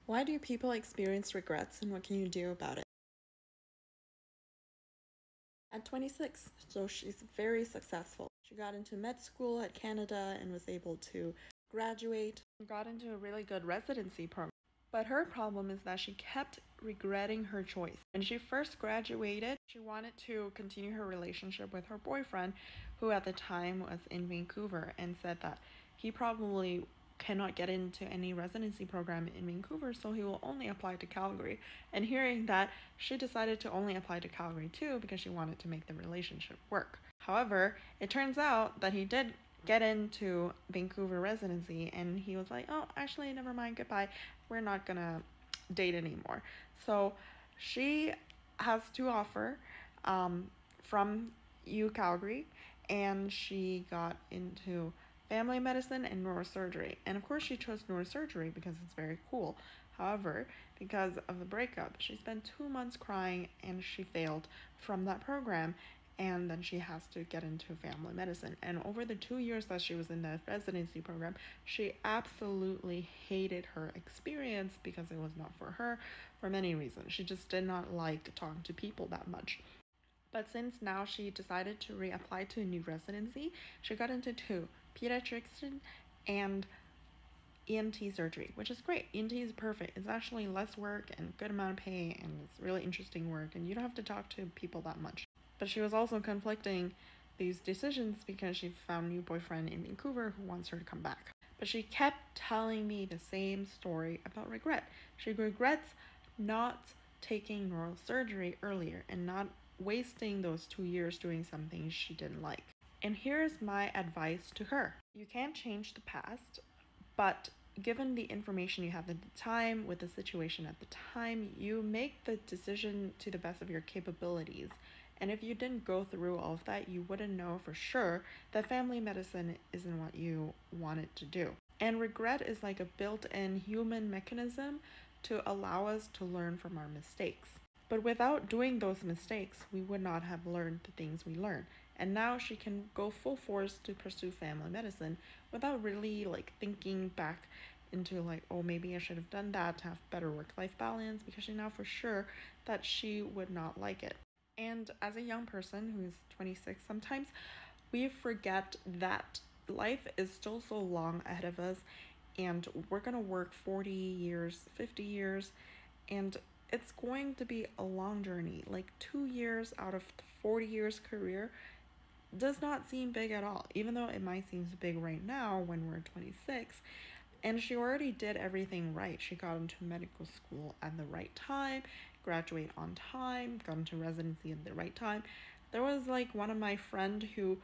Why do people experience regrets and what can you do about it? At 26, so she's very successful. She got into med school at Canada and was able to graduate and got into a really good residency program. But her problem is that she kept regretting her choice. When she first graduated, she wanted to continue her relationship with her boyfriend, who at the time was in Vancouver, and said that he probably cannot get into any residency program in Vancouver, so he will only apply to Calgary. And hearing that, she decided to only apply to Calgary too because she wanted to make the relationship work. However, it turns out that he did get into Vancouver residency and he was like, oh, actually, never mind, goodbye. We're not gonna date anymore. So she has to offer from U Calgary, and she got into family medicine and neurosurgery. And of course, she chose neurosurgery because it's very cool. However, because of the breakup, she spent 2 months crying and she failed from that program. And then she has to get into family medicine. And over the 2 years that she was in the residency program, she absolutely hated her experience because it was not for her for many reasons. She just did not like talking to people that much. But since now she decided to reapply to a new residency, she got into two, pediatrics and ENT surgery, which is great. ENT is perfect. It's actually less work and good amount of pay, and it's really interesting work, and you don't have to talk to people that much. But she was also conflicting these decisions because she found a new boyfriend in Vancouver who wants her to come back. But she kept telling me the same story about regret. She regrets not taking neurosurgery earlier and not wasting those 2 years doing something she didn't like. And here's my advice to her. You can't change the past, but given the information you have at the time, with the situation at the time, you make the decision to the best of your capabilities. And if you didn't go through all of that, you wouldn't know for sure that family medicine isn't what you wanted to do. And regret is like a built-in human mechanism to allow us to learn from our mistakes. But without doing those mistakes, we would not have learned the things we learned. And now she can go full force to pursue family medicine without really thinking back into oh, maybe I should have done that to have better work-life balance, because she now for sure that she would not like it. And as a young person who is 26, sometimes we forget that life is still so long ahead of us, and we're gonna work 40 years, 50 years, and it's going to be a long journey. 2 years out of 40 years career does not seem big at all, even though it might seem big right now when we're 26. And she already did everything right. She got into medical school at the right time, graduate on time, got into residency at the right time. There was one of my friend who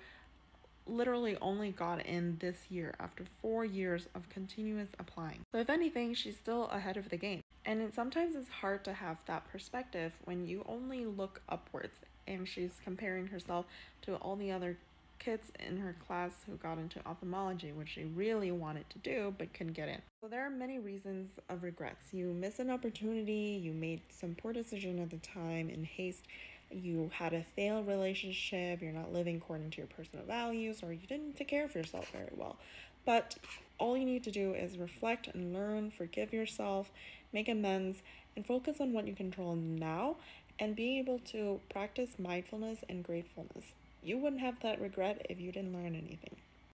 literally only got in this year after 4 years of continuous applying. So if anything, she's still ahead of the game. And sometimes it's hard to have that perspective when you only look upwards, and she's comparing herself to all the other kids in her class who got into ophthalmology, which she really wanted to do but couldn't get in. So there are many reasons of regrets. You miss an opportunity, you made some poor decision at the time in haste, you had a failed relationship, you're not living according to your personal values, or you didn't take care of yourself very well. But all you need to do is reflect and learn, forgive yourself, make amends, and focus on what you control now, and be able to practice mindfulness and gratefulness. You wouldn't have that regret if you didn't learn anything.